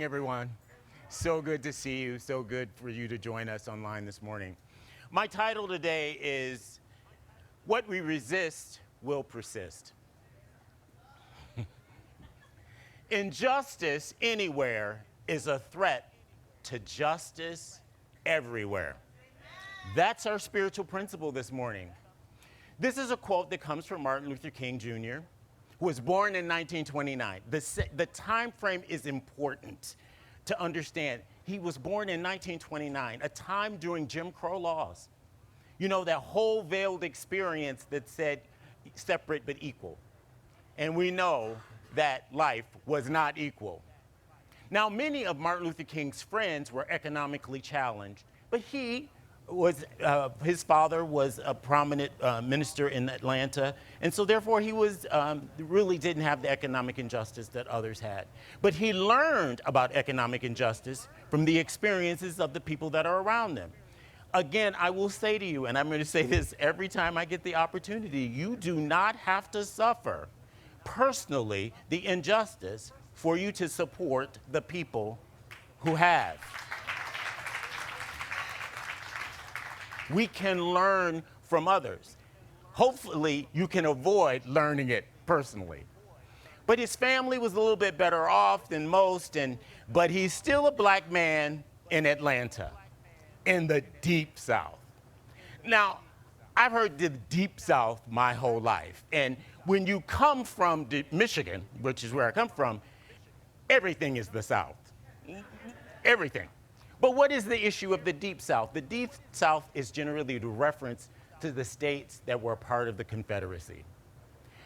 morning, everyone. So good to see you. So good for you to join us online this morning. My title today is What We Resist Will Persist. Injustice anywhere is a threat to justice everywhere. That's our spiritual principle this morning. This is a quote that comes from Martin Luther King Jr., who was born in 1929. The time frame is important to understand. He was born in 1929, a time during Jim Crow laws. You know, that whole veiled experience that said separate but equal. And we know that life was not equal. Now, many of Martin Luther King's friends were economically challenged, but his father was a prominent minister in Atlanta, and so therefore he really didn't have the economic injustice that others had. But he learned about economic injustice from the experiences of the people that are around them. Again, I will say to you, and I'm going to say this every time I get the opportunity, you do not have to suffer personally the injustice for you to support the people who have. We can learn from others. Hopefully, you can avoid learning it personally. But his family was a little bit better off than most, but he's still a black man in Atlanta, in the Deep South. Now, I've heard the Deep South my whole life, and when you come from Michigan, which is where I come from, everything is the South. Everything. But what is the issue of the Deep South? The Deep South is generally the reference to the states that were part of the Confederacy.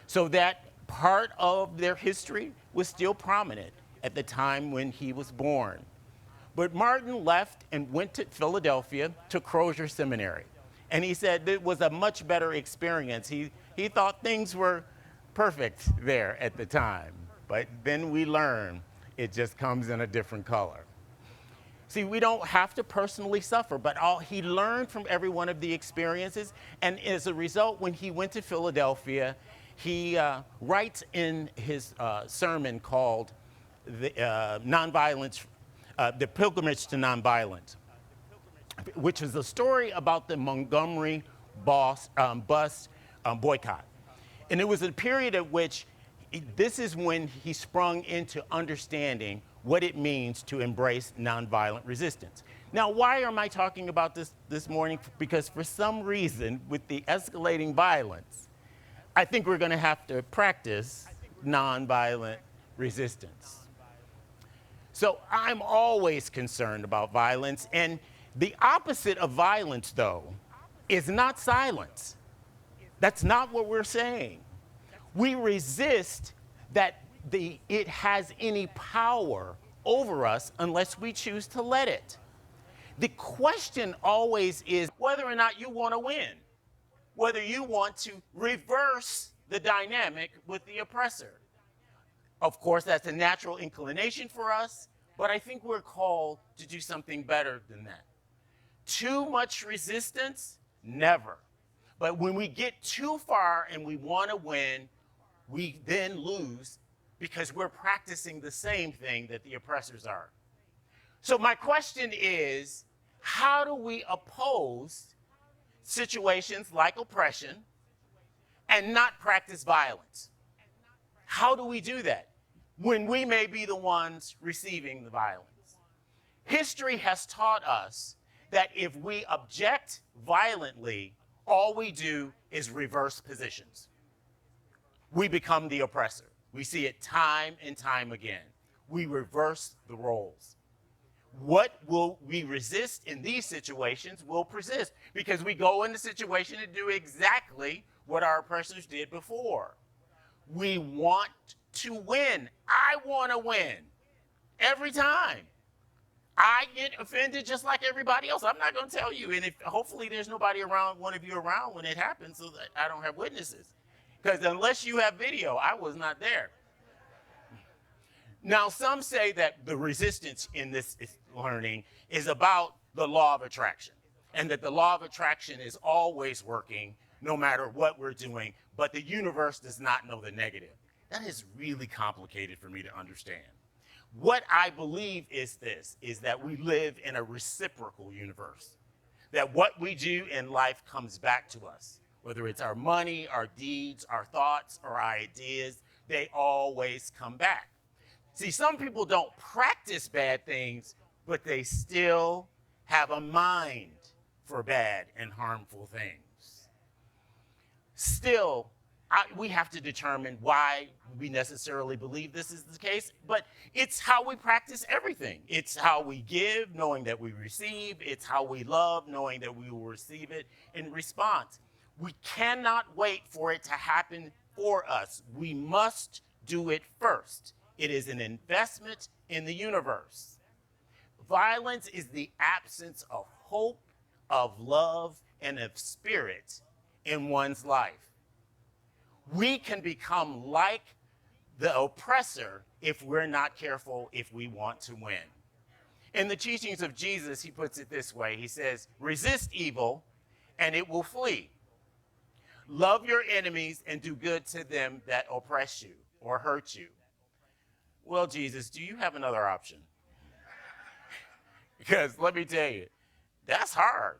So that part of their history was still prominent at the time when he was born. But Martin left and went to Philadelphia to Crozier Seminary. And he said it was a much better experience. He thought things were perfect there at the time. But then we learn it just comes in a different color. See, we don't have to personally suffer, but he learned from every one of the experiences. And as a result, when he went to Philadelphia, he writes in his sermon called the Pilgrimage to Nonviolence, which is a story about the Montgomery bus boycott. And it was a period at which this is when he sprung into understanding what it means to embrace nonviolent resistance. Now, why am I talking about this morning? Because for some reason, with the escalating violence, I think we're going to have to practice nonviolent resistance. So I'm always concerned about violence, and the opposite of violence, though, is not silence. That's not what we're saying. We resist that it has any power over us unless we choose to let it. The question always is whether or not you want to win, whether you want to reverse the dynamic with the oppressor. Of course, that's a natural inclination for us, but I think we're called to do something better than that. Too much resistance? Never. But when we get too far and we want to win, we then lose because we're practicing the same thing that the oppressors are. So my question is, how do we oppose situations like oppression and not practice violence? How do we do that when we may be the ones receiving the violence? History has taught us that if we object violently, all we do is reverse positions. We become the oppressor. We see it time and time again. We reverse the roles. What will we resist in these situations will persist because we go in the situation to do exactly what our oppressors did before. We want to win. I want to win every time. I get offended just like everybody else. I'm not going to tell you. And hopefully there's nobody around, one of you around when it happens so that I don't have witnesses. Because unless you have video, I was not there. Now, some say that the resistance in this learning is about the law of attraction, and that the law of attraction is always working no matter what we're doing, but the universe does not know the negative. That is really complicated for me to understand. What I believe is this, is that we live in a reciprocal universe, that what we do in life comes back to us, whether it's our money, our deeds, our thoughts, or our ideas, they always come back. See, some people don't practice bad things, but they still have a mind for bad and harmful things. Still, we have to determine why we necessarily believe this is the case, but it's how we practice everything. It's how we give, knowing that we receive. It's how we love, knowing that we will receive it in response. We cannot wait for it to happen for us. We must do it first. It is an investment in the universe. Violence is the absence of hope, of love, and of spirit in one's life. We can become like the oppressor if we're not careful, if we want to win. In the teachings of Jesus, he puts it this way. He says, resist evil and it will flee. Love your enemies and do good to them that oppress you or hurt you. Well, Jesus, do you have another option? Because let me tell you, that's hard.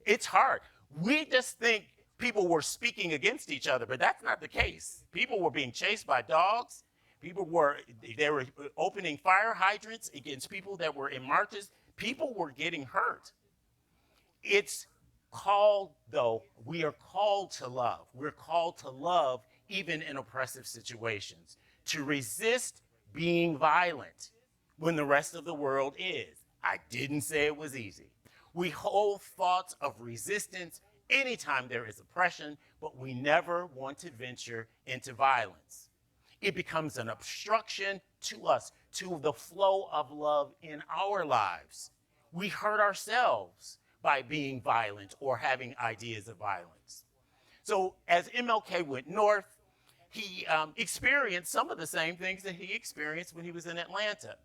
It's hard. We just think people were speaking against each other, but that's not the case. People were being chased by dogs. They were opening fire hydrants against people that were in marches. People were getting hurt. It's called, though, we are called to love. We're called to love even in oppressive situations, to resist being violent when the rest of the world is. I didn't say it was easy. We hold thoughts of resistance anytime there is oppression, but we never want to venture into violence. It becomes an obstruction to us, to the flow of love in our lives. We hurt ourselves by being violent or having ideas of violence. So as MLK went north, he experienced some of the same things that he experienced when he was in Atlanta,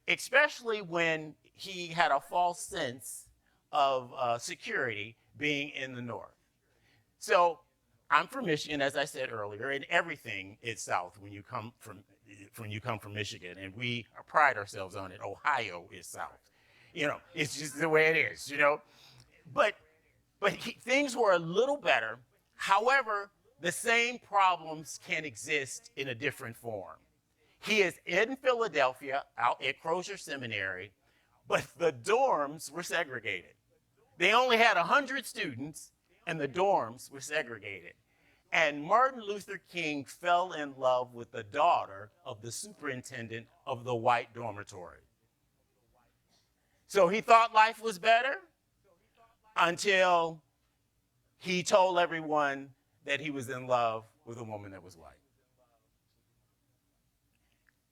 especially when he had a false sense of security being in the north. So I'm from Michigan, as I said earlier, and everything is south when you come from Michigan, and we pride ourselves on it. Ohio is south. It's just the way it is, But things were a little better. However, the same problems can exist in a different form. He is in Philadelphia, out at Crozer Seminary, but the dorms were segregated. They only had 100 students, and the dorms were segregated. And Martin Luther King fell in love with the daughter of the superintendent of the white dormitory. So he thought life was better until he told everyone that he was in love with a woman that was white.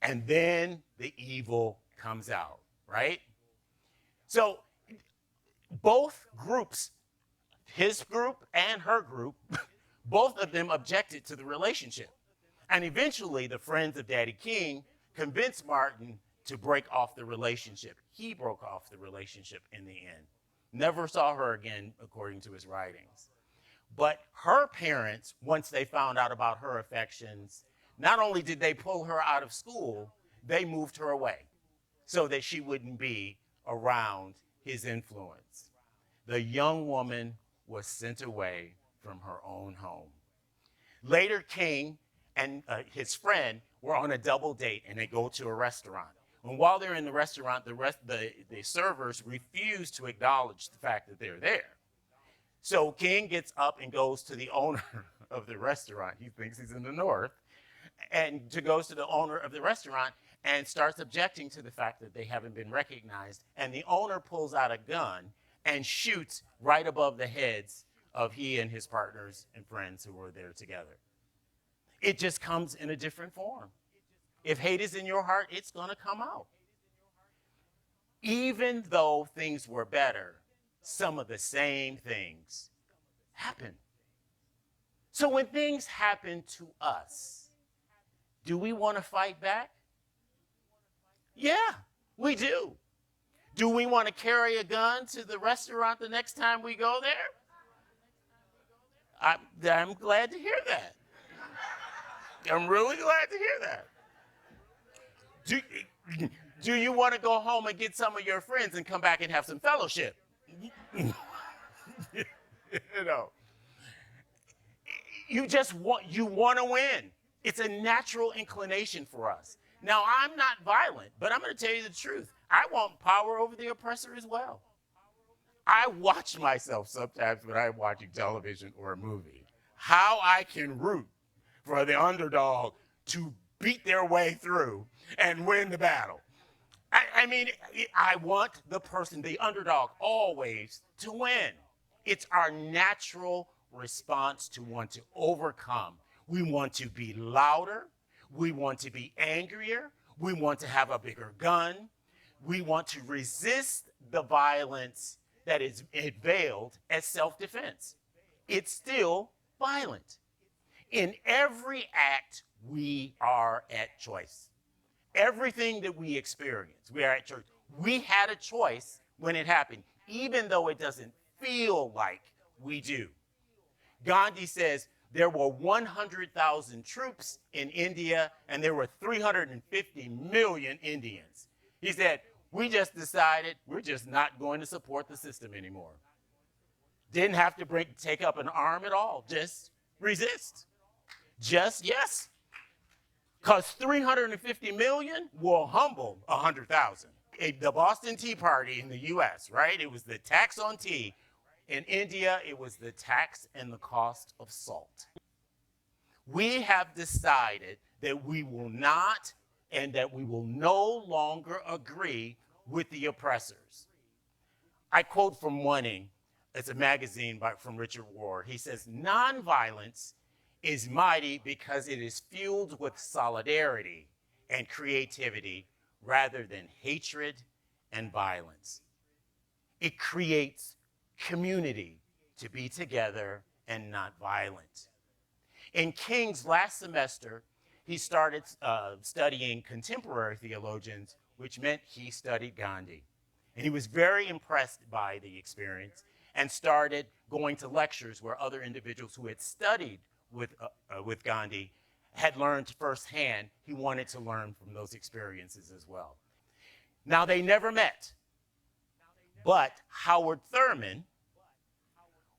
And then the evil comes out, right? So both groups, his group and her group, both of them objected to the relationship. And eventually, the friends of Daddy King convinced Martin to break off the relationship. He broke off the relationship in the end. Never saw her again, according to his writings. But her parents, once they found out about her affections, not only did they pull her out of school, they moved her away so that she wouldn't be around his influence. The young woman was sent away from her own home. Later, King and his friend were on a double date, and they go to a restaurant. And while they're in the restaurant, the servers refuse to acknowledge the fact that they're there. So King gets up and goes to the owner of the restaurant. He thinks he's in the north. And goes to the owner of the restaurant and starts objecting to the fact that they haven't been recognized. And the owner pulls out a gun and shoots right above the heads of he and his partners and friends who were there together. It just comes in a different form. If hate is in your heart, it's going to come out. Even though things were better, some of the same things happen. So when things happen to us, do we want to fight back? Yeah, we do. Do we want to carry a gun to the restaurant the next time we go there? I'm glad to hear that. I'm really glad to hear that. Do, do you want to go home and get some of your friends and come back and have some fellowship? you know, you want to win. It's a natural inclination for us. Now, I'm not violent, but I'm going to tell you the truth. I want power over the oppressor as well. I watch myself sometimes when I'm watching television or a movie, how I can root for the underdog to beat their way through and win the battle. I mean, I want the person, the underdog, always to win. It's our natural response to want to overcome. We want to be louder. We want to be angrier. We want to have a bigger gun. We want to resist the violence that is veiled as self-defense. It's still violent. In every act, we are at choice. Everything that we experience, we are at choice. We had a choice when it happened, even though it doesn't feel like we do. Gandhi says there were 100,000 troops in India and there were 350 million Indians. He said, we just decided we're just not going to support the system anymore. Didn't have to take up an arm at all, just resist. Just yes. Because 350 million will humble 100,000. The Boston Tea Party in the US, right? It was the tax on tea. In India, it was the tax and the cost of salt. We have decided that we will not and that we will no longer agree with the oppressors. I quote from Winning, it's a magazine from Richard Ward. He says, nonviolence is mighty because it is fueled with solidarity and creativity rather than hatred and violence. It creates community to be together and not violent. In King's last semester, he started studying contemporary theologians, which meant he studied Gandhi. And he was very impressed by the experience and started going to lectures where other individuals who had studied with Gandhi had learned firsthand. He wanted to learn from those experiences as well. Now, they never met, but Howard Thurman,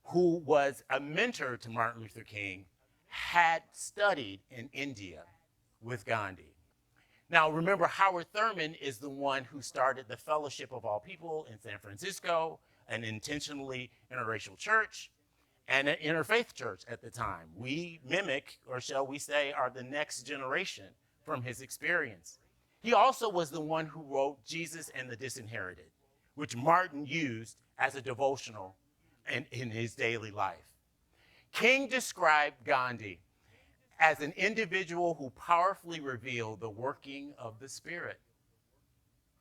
who was a mentor to Martin Luther King, had studied in India with Gandhi. Now, remember, Howard Thurman is the one who started the Fellowship of All People in San Francisco, an intentionally interracial church, and an interfaith church at the time. We mimic, or shall we say, are the next generation from his experience. He also was the one who wrote Jesus and the Disinherited, which Martin used as a devotional in his daily life. King described Gandhi as an individual who powerfully revealed the working of the Spirit.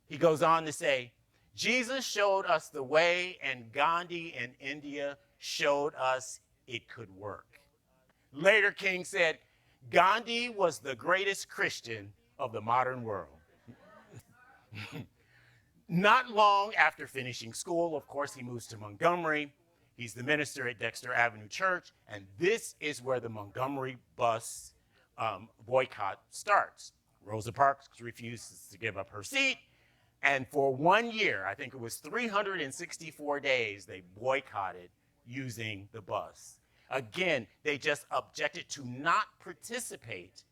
He goes on to say, Jesus showed us the way, and Gandhi in India showed us it could work. Later, King said, Gandhi was the greatest Christian of the modern world. Not long after finishing school, of course, he moves to Montgomery. He's the minister at Dexter Avenue Church, and this is where the Montgomery bus boycott starts. Rosa Parks refuses to give up her seat, and for 1 year, I think it was 364 days, they boycotted using the bus. Again, they just objected to not participate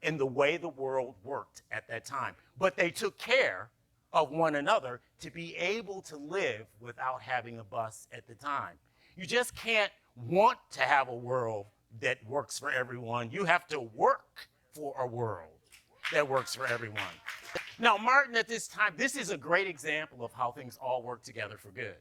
in the way the world worked at that time, but they took care of one another to be able to live without having a bus at the time. You just can't want to have a world that works for everyone. You have to work for a world that works for everyone. Now, Martin, at this time, this is a great example of how things all work together for good.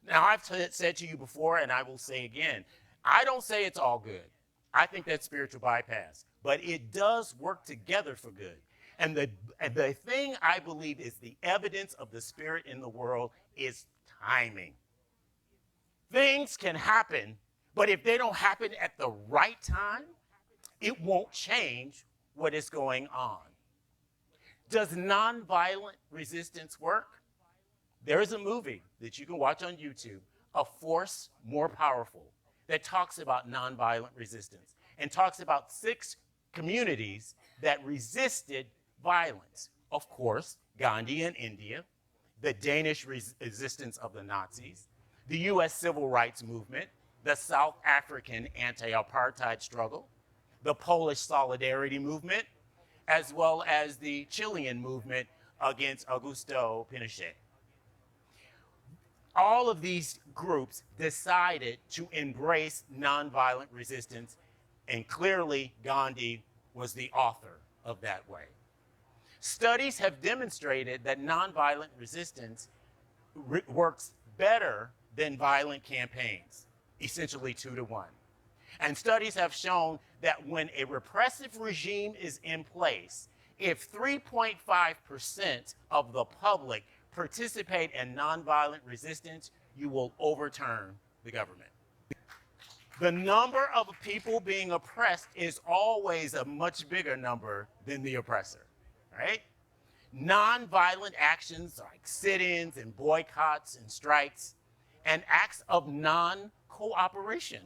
Now, I've said to you before, and I will say again, I don't say it's all good. I think that's spiritual bypass, but it does work together for good. And the thing I believe is the evidence of the Spirit in the world is timing. Things can happen, but if they don't happen at the right time, it won't change what is going on. Does nonviolent resistance work? There is a movie that you can watch on YouTube, A Force More Powerful, that talks about nonviolent resistance and talks about 6 communities that resisted violence. of course, Gandhi in India, the Danish resistance of the Nazis, the US civil rights movement, the South African anti-apartheid struggle, the Polish solidarity movement, as well as the Chilean movement against Augusto Pinochet. All of these groups decided to embrace nonviolent resistance, and clearly Gandhi was the author of that way. Studies have demonstrated that nonviolent resistance works better than violent campaigns, essentially 2-to-1. And studies have shown that when a repressive regime is in place, if 3.5% of the public participate in nonviolent resistance, you will overturn the government. The number of people being oppressed is always a much bigger number than the oppressor, right? Nonviolent actions like sit-ins and boycotts and strikes and acts of non-cooperation.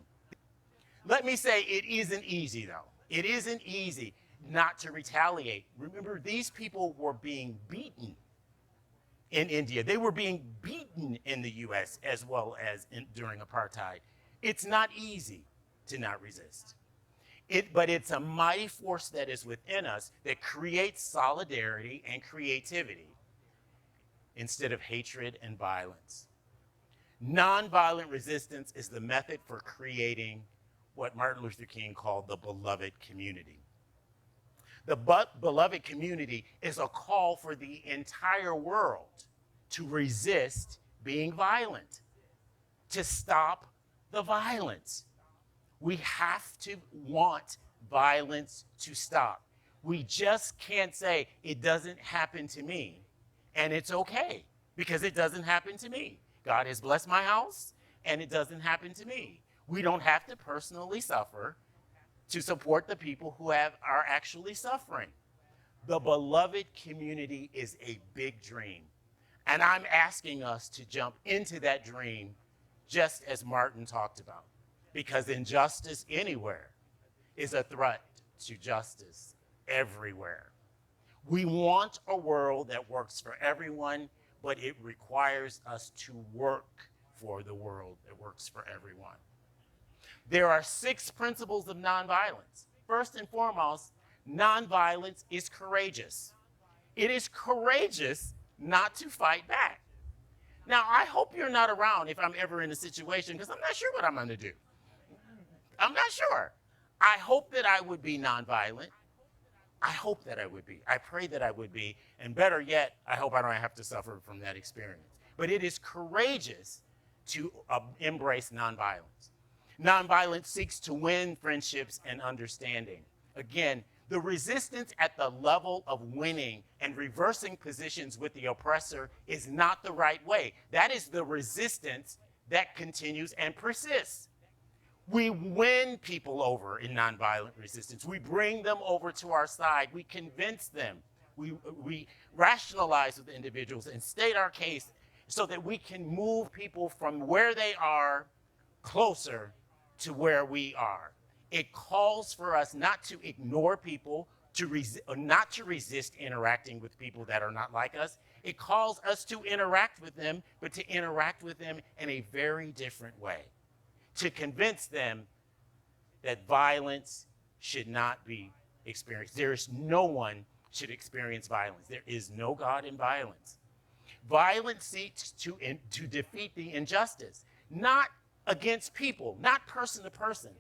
Let me say it isn't easy though. It isn't easy not to retaliate. Remember, these people were being beaten in India. They were being beaten in the US as well as during apartheid. It's not easy to not resist. But it's a mighty force that is within us that creates solidarity and creativity instead of hatred and violence. Nonviolent resistance is the method for creating what Martin Luther King called the beloved community. The beloved community is a call for the entire world to resist being violent, to stop the violence. We have to want violence to stop. We just can't say it doesn't happen to me, and it's okay, because it doesn't happen to me. God has blessed my house, and it doesn't happen to me. We don't have to personally suffer to support the people who are actually suffering. The beloved community is a big dream, and I'm asking us to jump into that dream just as Martin talked about, because injustice anywhere is a threat to justice everywhere. We want a world that works for everyone, but it requires us to work for the world that works for everyone. There are 6 principles of nonviolence. First and foremost, nonviolence is courageous. It is courageous not to fight back. Now, I hope you're not around if I'm ever in a situation, because I'm not sure what I'm going to do. I'm not sure. I hope that I would be nonviolent. I hope that I would be. I pray that I would be. And better yet, I hope I don't have to suffer from that experience. But it is courageous to embrace nonviolence. Nonviolence seeks to win friendships and understanding. Again, the resistance at the level of winning and reversing positions with the oppressor is not the right way. That is the resistance that continues and persists. We win people over in nonviolent resistance. We bring them over to our side. We convince them. We rationalize with individuals and state our case so that we can move people from where they are closer to where we are. It calls for us not to ignore people, not to resist interacting with people that are not like us. It calls us to interact with them, but to interact with them in a very different way, to convince them that violence should not be experienced. There is no one should experience violence. There is no God in violence. Violence seeks to defeat the injustice, not against people, not person to person.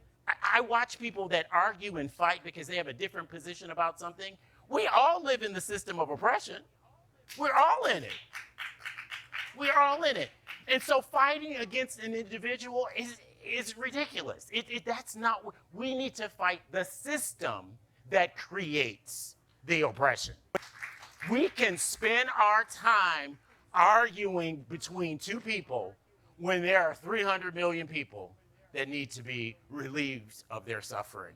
I watch people that argue and fight because they have a different position about something. We all live in the system of oppression. We're all in it. We're all in it. And so fighting against an individual is ridiculous. That's not, we need to fight the system that creates the oppression. We can spend our time arguing between 2 people when there are 300 million people that need to be relieved of their suffering.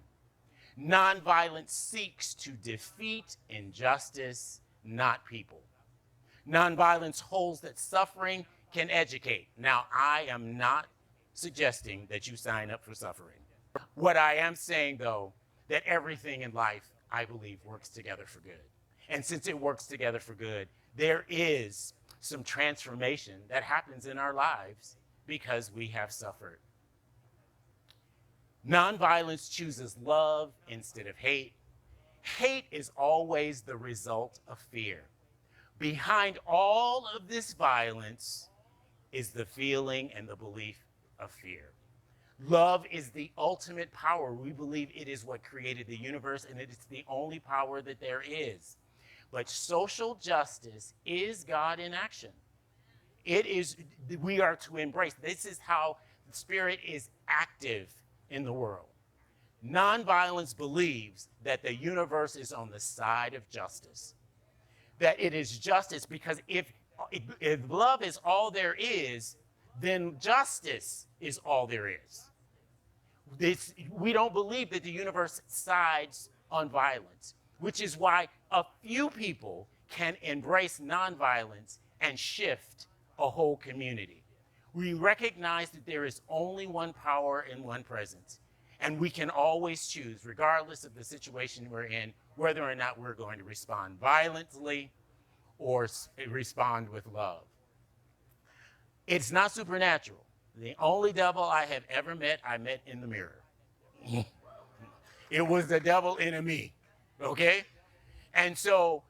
Nonviolence seeks to defeat injustice, not people. Nonviolence holds that suffering can educate. Now, I am not suggesting that you sign up for suffering. What I am saying, though, that everything in life, I believe, works together for good. And since it works together for good, there is some transformation that happens in our lives because we have suffered. Nonviolence chooses love instead of hate. Hate is always the result of fear. Behind all of this violence is the feeling and the belief of fear. Love is the ultimate power. We believe it is what created the universe, and it is the only power that there is. But social justice is God in action. It is, we are to embrace. This is how the Spirit is active in the world. Nonviolence believes that the universe is on the side of justice, that it is justice, because if love is all there is, then justice is all there is. We don't believe that the universe sides on violence, which is why a few people can embrace nonviolence and shift a whole community. We recognize that there is only one power and one presence, and we can always choose, regardless of the situation we're in, whether or not we're going to respond violently or respond with love. It's not supernatural. The only devil I have ever met, I met in the mirror. It was the devil in me, okay? And so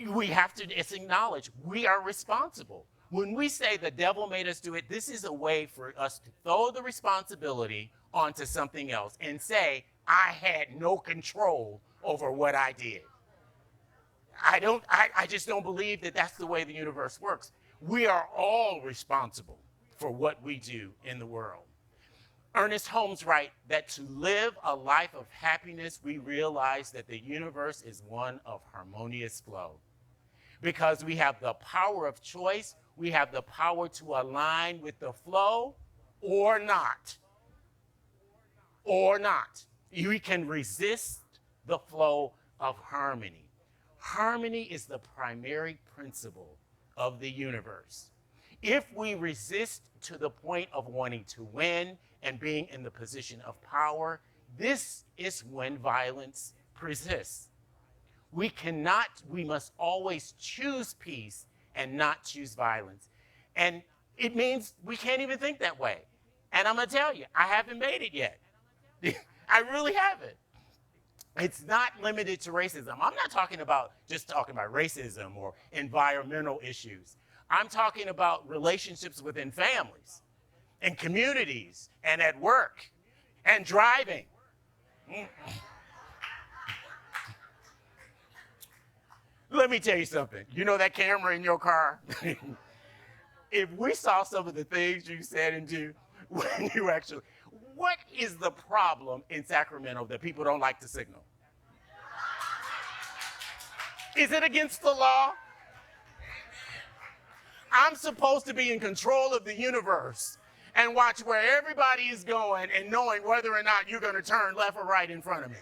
we have to acknowledge we are responsible. When we say the devil made us do it, this is a way for us to throw the responsibility onto something else and say, I had no control over what I did. I just don't believe that that's the way the universe works. We are all responsible for what we do in the world. Ernest Holmes writes that to live a life of happiness, we realize that the universe is one of harmonious flow. Because we have the power of choice, we have the power to align with the flow or not. Or not. We can resist the flow of harmony. Harmony is the primary principle of the universe. If we resist to the point of wanting to win and being in the position of power, this is when violence persists. We must always choose peace and not choose violence. And it means we can't even think that way. And I'm going to tell you, I haven't made it yet. I really haven't. It's not limited to racism. I'm not talking about racism or environmental issues. I'm talking about relationships within families and communities and at work and driving. Let me tell you something. You know that camera in your car? If we saw some of the things you said and do when you actually, what is the problem in Sacramento that people don't like to signal? Is it against the law? I'm supposed to be in control of the universe and watch where everybody is going and knowing whether or not you're going to turn left or right in front of me.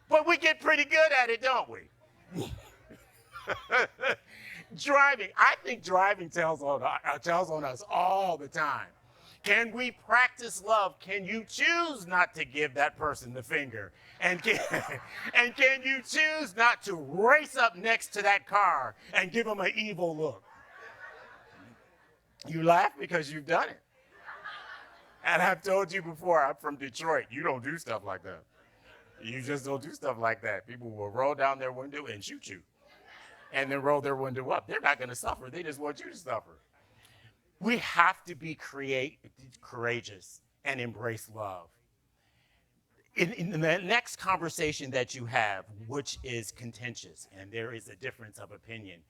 But we get pretty good at it, don't we? Driving. I think driving tells on us all the time. Can we practice love? Can you choose not to give that person the finger? And can you choose not to race up next to that car and give them an evil look? You laugh because you've done it. And I've told you before, I'm from Detroit. You don't do stuff like that. You just don't do stuff like that. People will roll down their window and shoot you and then roll their window up. They're not going to suffer. They just want you to suffer. We have to be courageous and embrace love. In the next conversation that you have, which is contentious, and there is a difference of opinion,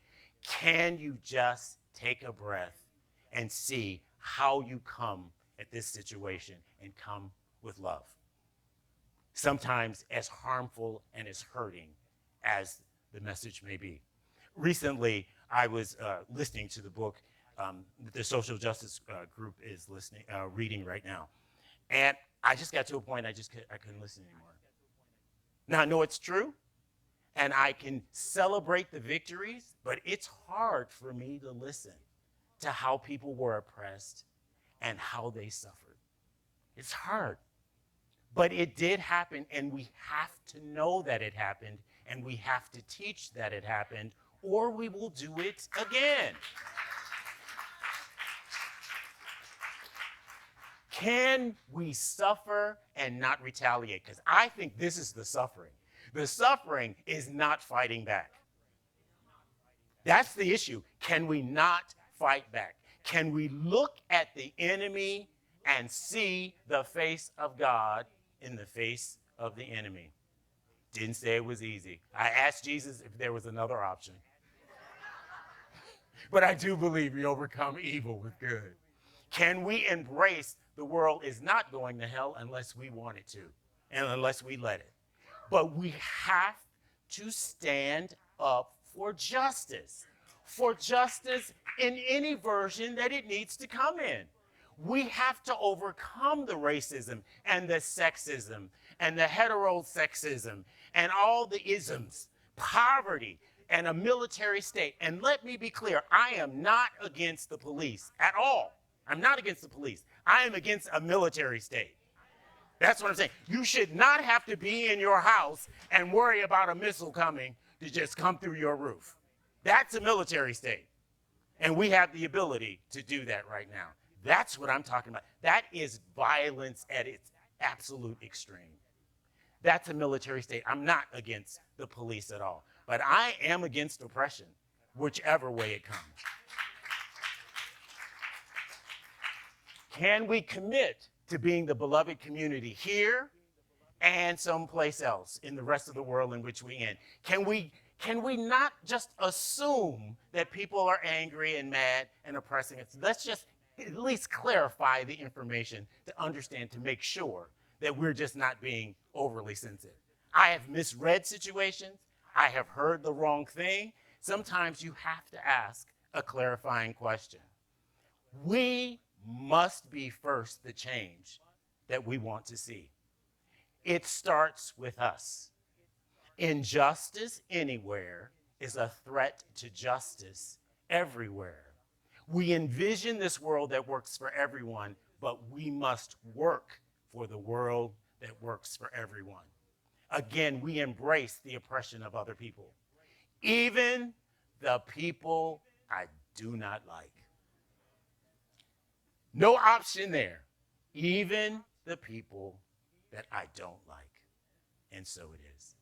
can you just take a breath and see how you come at this situation and come with love? Sometimes as harmful and as hurting as the message may be. Recently, I was listening to the book that the social justice group is reading right now. And I just got to a point I couldn't listen anymore. Now, I know it's true, and I can celebrate the victories, but it's hard for me to listen to how people were oppressed and how they suffered. It's hard. But it did happen, and we have to know that it happened and we have to teach that it happened, or we will do it again. Can we suffer and not retaliate? Because I think this is the suffering. The suffering is not fighting back. That's the issue. Can we not fight back? Can we look at the enemy and see the face of God in the face of the enemy? Didn't say it was easy. I asked Jesus if there was another option. But I do believe we overcome evil with good. Can we embrace the world is not going to hell unless we want it to and unless we let it? But we have to stand up for justice in any version that it needs to come in. We have to overcome the racism and the sexism and the heterosexism and all the isms, poverty, and a military state. And let me be clear, I am not against the police at all. I'm not against the police. I am against a military state. That's what I'm saying. You should not have to be in your house and worry about a missile coming to just come through your roof. That's a military state. And we have the ability to do that right now. That's what I'm talking about. That is violence at its absolute extreme. That's a military state. I'm not against the police at all. But I am against oppression, whichever way it comes. Can we commit to being the beloved community here and someplace else in the rest of the world in which we in? Can we not just assume that people are angry and mad and oppressing us? Let's just at least clarify the information to understand, to make sure that we're just not being overly sensitive. I have misread situations. I have heard the wrong thing. Sometimes you have to ask a clarifying question. We must be first the change that we want to see. It starts with us. Injustice anywhere is a threat to justice everywhere. We envision this world that works for everyone, but we must work for the world that works for everyone. Again, we embrace the oppression of other people, even the people I do not like. No option there. Even the people that I don't like. And so it is.